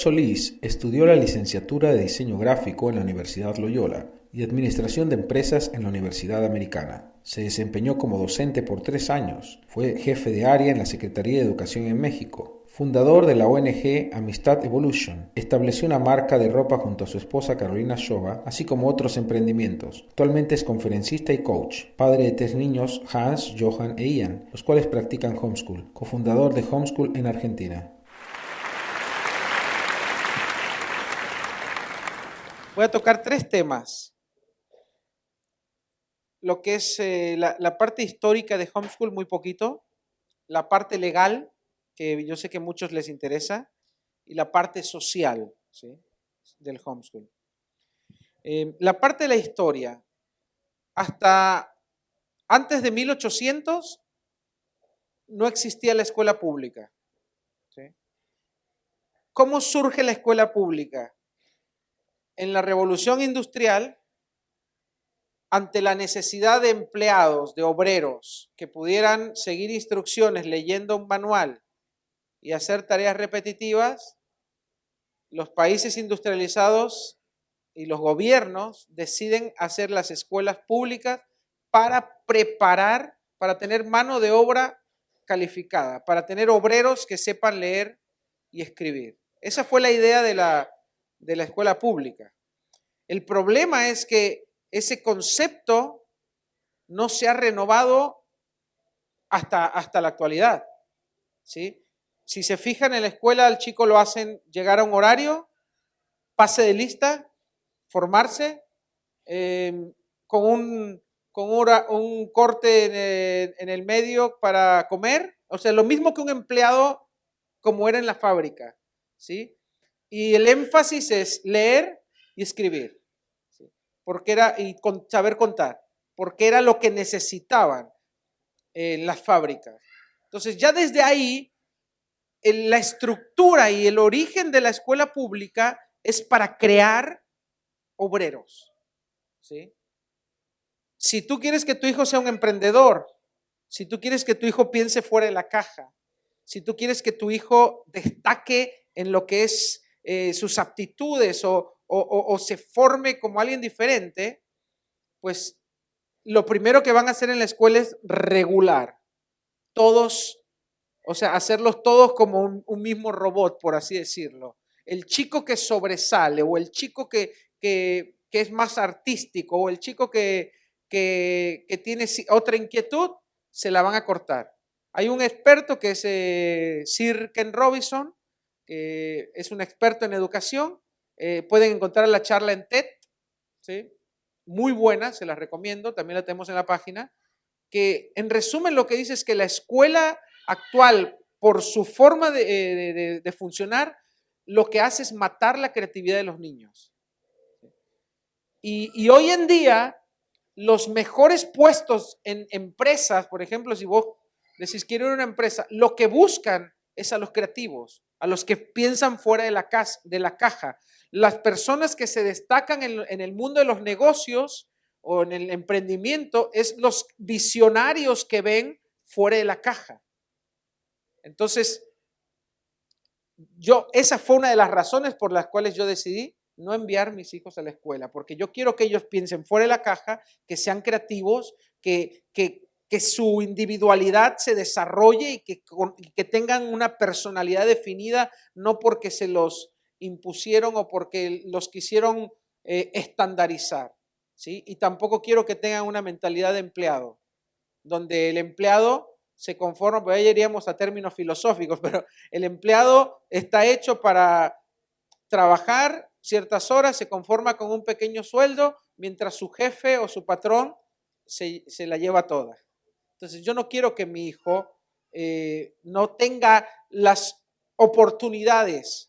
Solís estudió la licenciatura de Diseño Gráfico en la Universidad Loyola y Administración de Empresas en la Universidad Americana. Se desempeñó como docente por 3 años. Fue jefe de área en la Secretaría de Educación en México. Fundador de la ONG Amistad Evolution. Estableció una marca de ropa junto a su esposa Carolina Shoba, así como otros emprendimientos. Actualmente es conferencista y coach. Padre de 3 niños, Hans, Johan e Ian, los cuales practican homeschool. Cofundador de Homeschool en Argentina. Voy a tocar 3 temas. Lo que es la parte histórica de homeschool, muy poquito. La parte legal, que yo sé que a muchos les interesa. Y la parte social, ¿sí?, del homeschool. La parte de la historia. Hasta antes de 1800 no existía la escuela pública, ¿sí? ¿Cómo surge la escuela pública? En la Revolución Industrial, ante la necesidad de empleados, de obreros, que pudieran seguir instrucciones leyendo un manual y hacer tareas repetitivas, los países industrializados y los gobiernos deciden hacer las escuelas públicas para preparar, para tener mano de obra calificada, para tener obreros que sepan leer y escribir. Esa fue la idea de la escuela pública. El problema es que ese concepto no se ha renovado hasta la actualidad, ¿sí? Si se fijan, en la escuela al chico lo hacen llegar a un horario, pase de lista, formarse, con un corte en el medio para comer, o sea, lo mismo que un empleado como era en la fábrica, ¿sí? Y el énfasis es leer y escribir, ¿sí? Y saber contar, porque era lo que necesitaban en las fábricas. Entonces, ya desde ahí, la estructura y el origen de la escuela pública es para crear obreros, ¿sí? Si tú quieres que tu hijo sea un emprendedor, si tú quieres que tu hijo piense fuera de la caja, si tú quieres que tu hijo destaque en lo que es sus aptitudes o se forme como alguien diferente, pues lo primero que van a hacer en la escuela es regular todos, o sea, hacerlos todos como un mismo robot, por así decirlo. El chico que sobresale o el chico que es más artístico o el chico que tiene otra inquietud, se la van a cortar. Hay un experto que es Sir Ken Robinson, que es un experto en educación. Pueden encontrar la charla en TED, ¿sí? Muy buena, se la recomiendo, también la tenemos en la página, que en resumen lo que dice es que la escuela actual, por su forma de funcionar, lo que hace es matar la creatividad de los niños. Y hoy en día, los mejores puestos en empresas, por ejemplo, si vos decís quiero ir a una empresa, lo que buscan es a los creativos, a los que piensan fuera de la caja. Las personas que se destacan en el mundo de los negocios o en el emprendimiento es los visionarios que ven fuera de la caja. Entonces, esa fue una de las razones por las cuales yo decidí no enviar mis hijos a la escuela, porque yo quiero que ellos piensen fuera de la caja, que sean creativos, que su individualidad se desarrolle y que tengan una personalidad definida, no porque se los impusieron o porque los quisieron estandarizar, ¿sí? Y tampoco quiero que tengan una mentalidad de empleado, donde el empleado se conforma, pues ahí iríamos a términos filosóficos, pero el empleado está hecho para trabajar ciertas horas, se conforma con un pequeño sueldo, mientras su jefe o su patrón se la lleva toda. Entonces yo no quiero que mi hijo no tenga las oportunidades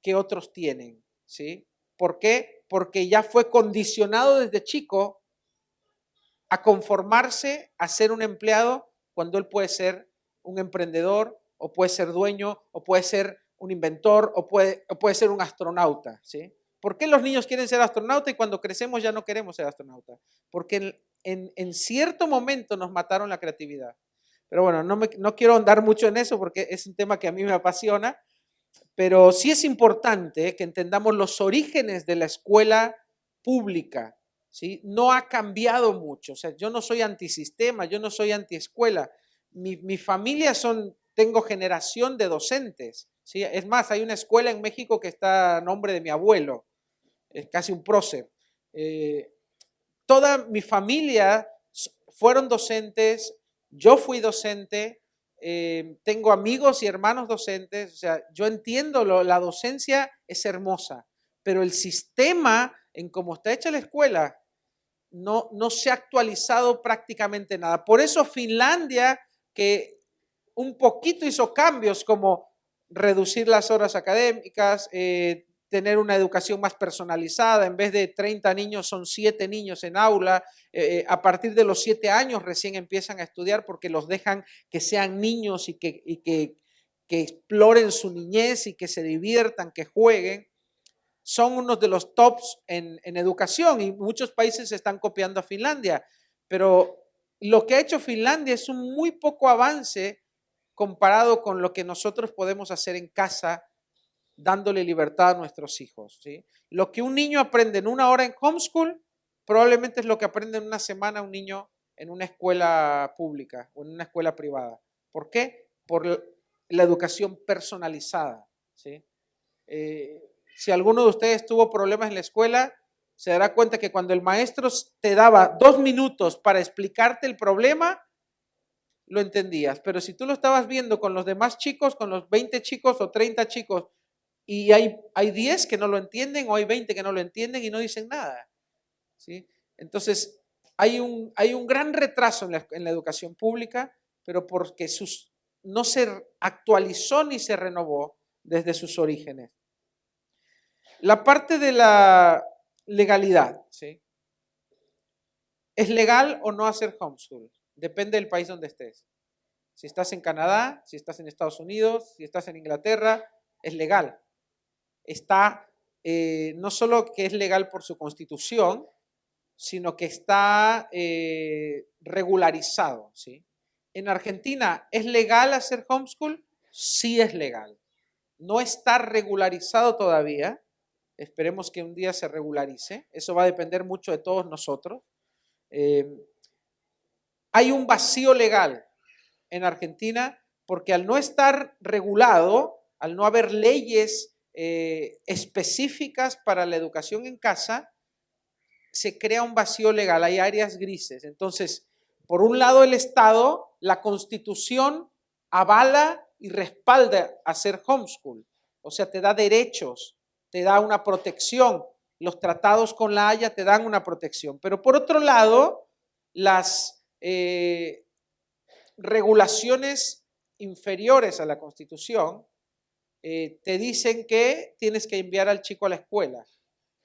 que otros tienen, ¿sí? ¿Por qué? Porque ya fue condicionado desde chico a conformarse a ser un empleado cuando él puede ser un emprendedor o puede ser dueño o puede ser un inventor o puede ser un astronauta, ¿sí? ¿Por qué los niños quieren ser astronautas y cuando crecemos ya no queremos ser astronautas? Porque en cierto momento nos mataron la creatividad. Pero bueno, no quiero andar mucho en eso porque es un tema que a mí me apasiona. Pero sí es importante que entendamos los orígenes de la escuela pública, ¿sí? No ha cambiado mucho. O sea, yo no soy antisistema, yo no soy antiescuela. Mi familia tengo generación de docentes, ¿sí? Es más, hay una escuela en México que está a nombre de mi abuelo, es casi un prócer. Toda mi familia fueron docentes, yo fui docente, tengo amigos y hermanos docentes, o sea, yo entiendo, la docencia es hermosa, pero el sistema en cómo está hecha la escuela no se ha actualizado prácticamente nada. Por eso Finlandia, que un poquito hizo cambios como reducir las horas académicas, tener una educación más personalizada, en vez de 30 niños son 7 niños en aula, a partir de los 7 años recién empiezan a estudiar porque los dejan que sean niños y que exploren su niñez y que se diviertan, que jueguen. Son unos de los tops en educación y muchos países están copiando a Finlandia, pero lo que ha hecho Finlandia es un muy poco avance comparado con lo que nosotros podemos hacer en casa dándole libertad a nuestros hijos, ¿sí? Lo que un niño aprende en una hora en homeschool probablemente es lo que aprende en una semana un niño en una escuela pública o en una escuela privada. ¿Por qué? Por la educación personalizada, ¿sí? Si alguno de ustedes tuvo problemas en la escuela, se dará cuenta que cuando el maestro te daba 2 minutos para explicarte el problema, lo entendías. Pero si tú lo estabas viendo con los demás chicos, con los 20 chicos o 30 chicos, y hay 10 que no lo entienden o hay 20 que no lo entienden y no dicen nada, ¿sí? Entonces, hay un gran retraso en la educación pública, pero porque no se actualizó ni se renovó desde sus orígenes. La parte de la legalidad, ¿sí? ¿Es legal o no hacer homeschool? Depende del país donde estés. Si estás en Canadá, si estás en Estados Unidos, si estás en Inglaterra, es legal. Está, no solo que es legal por su constitución, sino que está regularizado, ¿sí? En Argentina, ¿es legal hacer homeschool? Sí es legal. No está regularizado todavía. Esperemos que un día se regularice. Eso va a depender mucho de todos nosotros. Hay un vacío legal en Argentina porque al no estar regulado, al no haber leyes específicas para la educación en casa, se crea un vacío legal, hay áreas grises. Entonces, por un lado el Estado, la Constitución avala y respalda hacer homeschool, o sea, te da derechos, te da una protección, los tratados con la Haya te dan una protección, pero por otro lado, las regulaciones inferiores a la Constitución te dicen que tienes que enviar al chico a la escuela.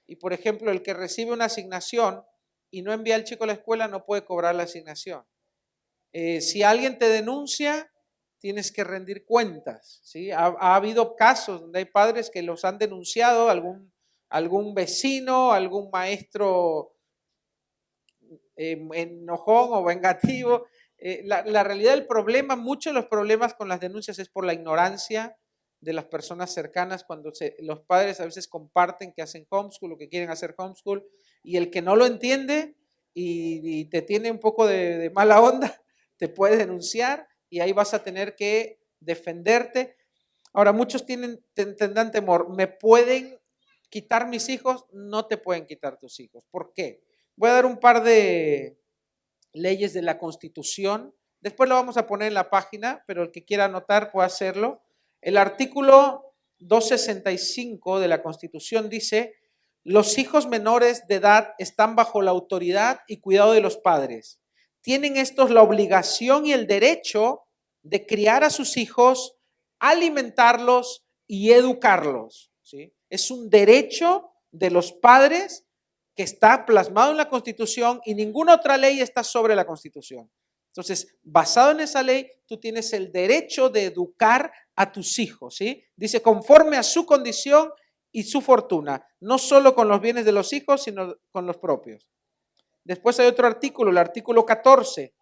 Y por ejemplo, el que recibe una asignación y no envía al chico a la escuela no puede cobrar la asignación. Si alguien te denuncia, tienes que rendir cuentas, ¿sí? Ha habido casos donde hay padres que los han denunciado, algún vecino, algún maestro enojón o vengativo. La realidad del problema, muchos de los problemas con las denuncias es por la ignorancia de las personas cercanas cuando los padres a veces comparten que hacen homeschool o que quieren hacer homeschool y el que no lo entiende y te tiene un poco de mala onda, te puede denunciar y ahí vas a tener que defenderte. Ahora, muchos tendrán temor, ¿me pueden quitar mis hijos? No te pueden quitar tus hijos. ¿Por qué? Voy a dar un par de leyes de la Constitución. Después lo vamos a poner en la página, pero el que quiera anotar puede hacerlo. El artículo 265 de la Constitución dice: los hijos menores de edad están bajo la autoridad y cuidado de los padres. Tienen estos la obligación y el derecho de criar a sus hijos, alimentarlos y educarlos, ¿sí? Es un derecho de los padres que está plasmado en la Constitución y ninguna otra ley está sobre la Constitución. Entonces, basado en esa ley, tú tienes el derecho de educar a tus hijos, ¿sí? Dice, conforme a su condición y su fortuna, no solo con los bienes de los hijos, sino con los propios. Después hay otro artículo, el artículo 14.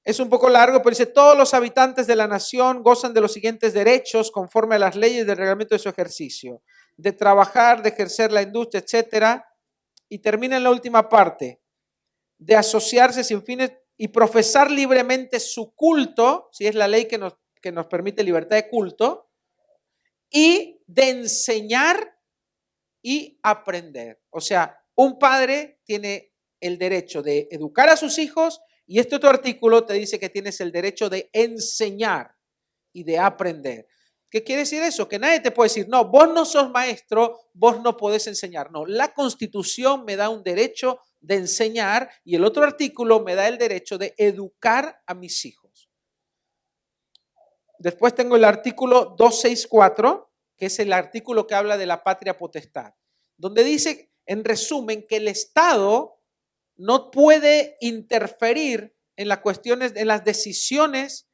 Es un poco largo, pero dice, todos los habitantes de la nación gozan de los siguientes derechos conforme a las leyes del reglamento de su ejercicio, de trabajar, de ejercer la industria, etcétera. Y termina en la última parte, de asociarse sin fines y profesar libremente su culto, si es la ley que nos permite libertad de culto, y de enseñar y aprender. O sea, un padre tiene el derecho de educar a sus hijos y este otro artículo te dice que tienes el derecho de enseñar y de aprender. ¿Qué quiere decir eso? Que nadie te puede decir, no, vos no sos maestro, vos no podés enseñar. No, la Constitución me da un derecho de enseñar y el otro artículo me da el derecho de educar a mis hijos. Después tengo el artículo 264, que es el artículo que habla de la patria potestad, donde dice, en resumen, que el Estado no puede interferir en las cuestiones, en las decisiones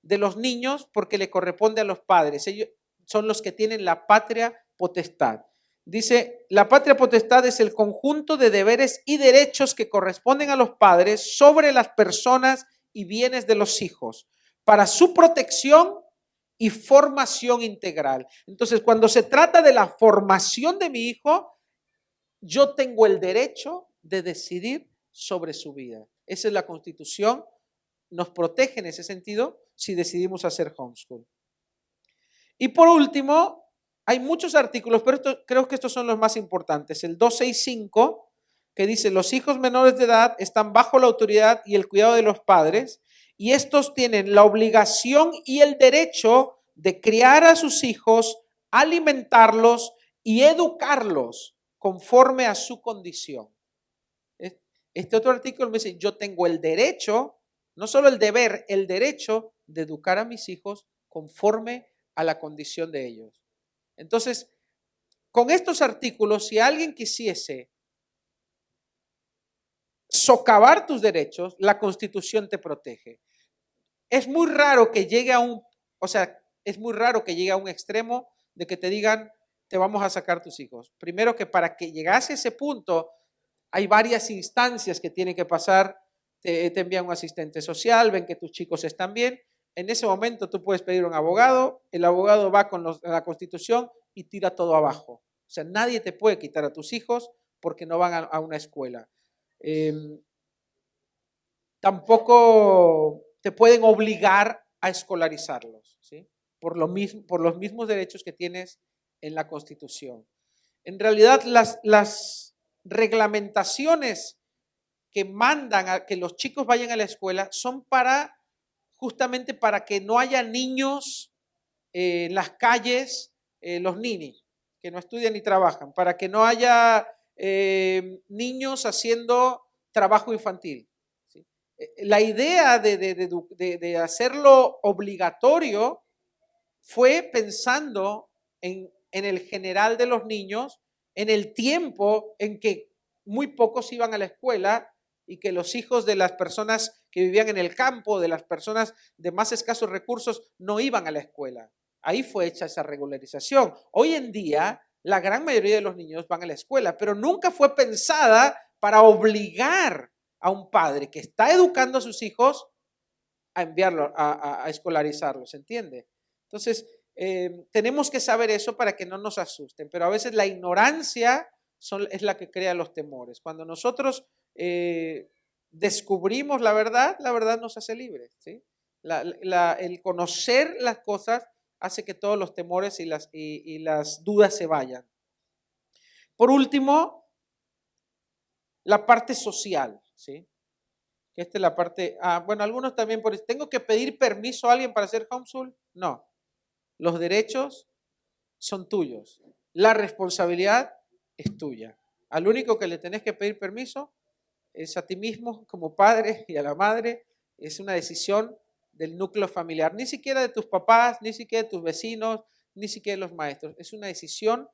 de los niños porque le corresponde a los padres. Ellos son los que tienen la patria potestad. Dice, la patria potestad es el conjunto de deberes y derechos que corresponden a los padres sobre las personas y bienes de los hijos para su protección y formación integral. Entonces, cuando se trata de la formación de mi hijo, yo tengo el derecho de decidir sobre su vida. Esa es la Constitución, nos protege en ese sentido si decidimos hacer homeschool. Y por último, hay muchos artículos, pero creo que estos son los más importantes. El 265, que dice, los hijos menores de edad están bajo la autoridad y el cuidado de los padres, y estos tienen la obligación y el derecho de criar a sus hijos, alimentarlos y educarlos conforme a su condición. Este otro artículo me dice, yo tengo el derecho, no solo el deber, el derecho de educar a mis hijos conforme a la condición de ellos. Entonces, con estos artículos, si alguien quisiese socavar tus derechos, la Constitución te protege. Es muy raro que llegue a es muy raro que llegue a un extremo de que te digan, te vamos a sacar tus hijos. Primero que para que llegase a ese punto, hay varias instancias que tienen que pasar, te envían un asistente social, ven que tus chicos están bien, en ese momento tú puedes pedir un abogado, el abogado va con la Constitución y tira todo abajo. O sea, nadie te puede quitar a tus hijos porque no van a una escuela. Tampoco te pueden obligar a escolarizarlos, ¿sí? Por los mismos derechos que tienes en la Constitución. En realidad, las reglamentaciones que mandan a que los chicos vayan a la escuela son justamente para que no haya niños en las calles, los ninis, que no estudian ni trabajan, para que no haya niños haciendo trabajo infantil. ¿Sí? La idea de hacerlo obligatorio fue pensando en el general de los niños, en el tiempo en que muy pocos iban a la escuela y que los hijos de las personas que vivían en el campo, de las personas de más escasos recursos, no iban a la escuela. Ahí fue hecha esa regularización. Hoy en día, la gran mayoría de los niños van a la escuela, pero nunca fue pensada para obligar a un padre que está educando a sus hijos a enviarlo, a escolarizarlos, ¿entiende? Entonces, tenemos que saber eso para que no nos asusten, pero a veces la ignorancia es la que crea los temores. Cuando nosotros descubrimos la verdad nos hace libres, ¿sí? El conocer las cosas hace que todos los temores y las dudas se vayan. Por último, la parte social, ¿sí? Esta es la parte, bueno, algunos también por eso, ¿tengo que pedir permiso a alguien para hacer homeschool? No, los derechos son tuyos, la responsabilidad es tuya. Al único que le tenés que pedir permiso es a ti mismo como padre y a la madre, es una decisión del núcleo familiar, ni siquiera de tus papás, ni siquiera de tus vecinos, ni siquiera de los maestros, es una decisión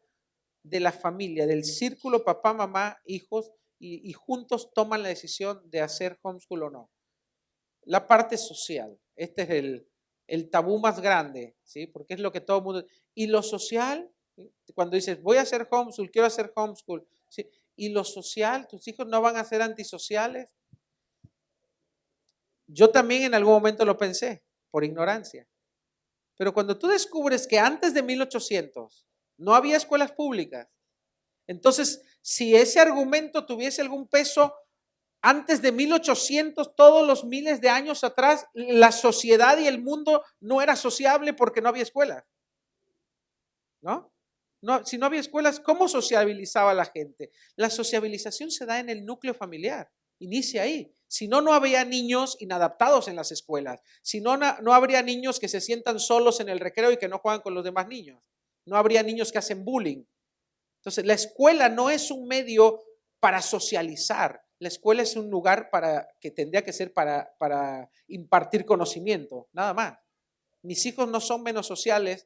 de la familia, del círculo papá, mamá, hijos, y juntos toman la decisión de hacer homeschool o no. La parte social, este es el tabú más grande, ¿sí? Porque es lo que todo el mundo... Y lo social, ¿sí? Cuando dices, voy a hacer homeschool, quiero hacer homeschool, ¿sí? Y lo social, tus hijos no van a ser antisociales. Yo también en algún momento lo pensé, por ignorancia. Pero cuando tú descubres que antes de 1800 no había escuelas públicas, entonces si ese argumento tuviese algún peso, antes de 1800, todos los miles de años atrás, la sociedad y el mundo no era sociable porque no había escuelas, ¿no? No, si no había escuelas, ¿cómo sociabilizaba la gente? La sociabilización se da en el núcleo familiar, inicia ahí. Si no, no habría niños inadaptados en las escuelas. Si no, no habría niños que se sientan solos en el recreo y que no juegan con los demás niños. No habría niños que hacen bullying. Entonces, la escuela no es un medio para socializar. La escuela es un lugar que tendría que ser para impartir conocimiento, nada más. Mis hijos no son menos sociables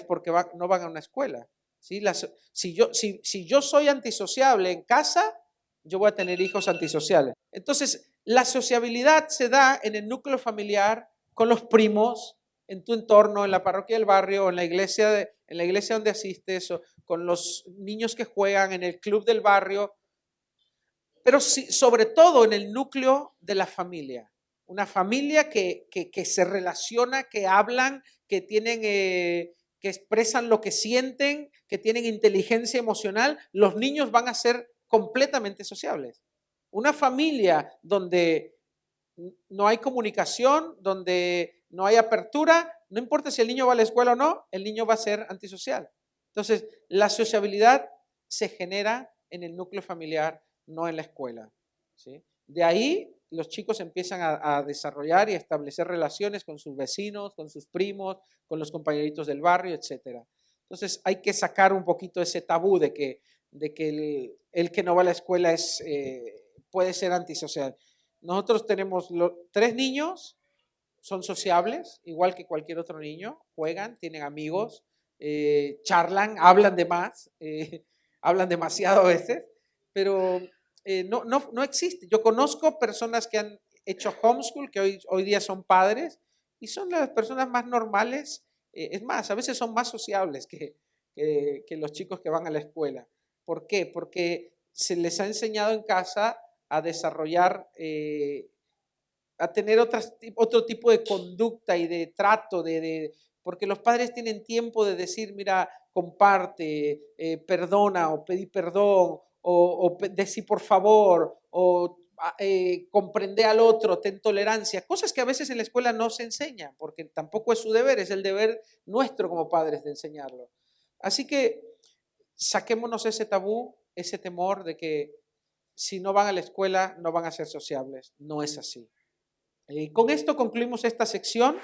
porque no van a una escuela. ¿Sí? Si yo soy antisociable en casa, yo voy a tener hijos antisociales. Entonces, la sociabilidad se da en el núcleo familiar, con los primos, en tu entorno, en la parroquia del barrio, en la iglesia donde asistes, o con los niños que juegan, en el club del barrio, pero sí, sobre todo en el núcleo de la familia. Una familia que se relaciona, que hablan, que expresan lo que sienten, que tienen inteligencia emocional. Los niños van a ser completamente sociables. Una familia donde no hay comunicación, donde no hay apertura, no importa si el niño va a la escuela o no, el niño va a ser antisocial. Entonces, la sociabilidad se genera en el núcleo familiar, no en la escuela, ¿sí? De ahí los chicos empiezan a desarrollar y a establecer relaciones con sus vecinos, con sus primos, con los compañeritos del barrio, etc. Entonces hay que sacar un poquito ese tabú de que el que no va a la escuela puede ser antisocial. Nosotros tenemos 3 niños, son sociables, igual que cualquier otro niño, juegan, tienen amigos, charlan, hablan de más, hablan demasiado a veces, pero no existe. Yo conozco personas que han hecho homeschool, que hoy día son padres, y son las personas más normales, es más, a veces son más sociables que los chicos que van a la escuela. ¿Por qué? Porque se les ha enseñado en casa a desarrollar, a tener otro tipo de conducta y de trato, porque los padres tienen tiempo de decir, mira, comparte, perdona o pedí perdón, o decí por favor, o comprende al otro, ten tolerancia, cosas que a veces en la escuela no se enseñan, porque tampoco es su deber, es el deber nuestro como padres de enseñarlo. Así que saquémonos ese tabú, ese temor de que si no van a la escuela no van a ser sociables. No es así. Con esto concluimos esta sección.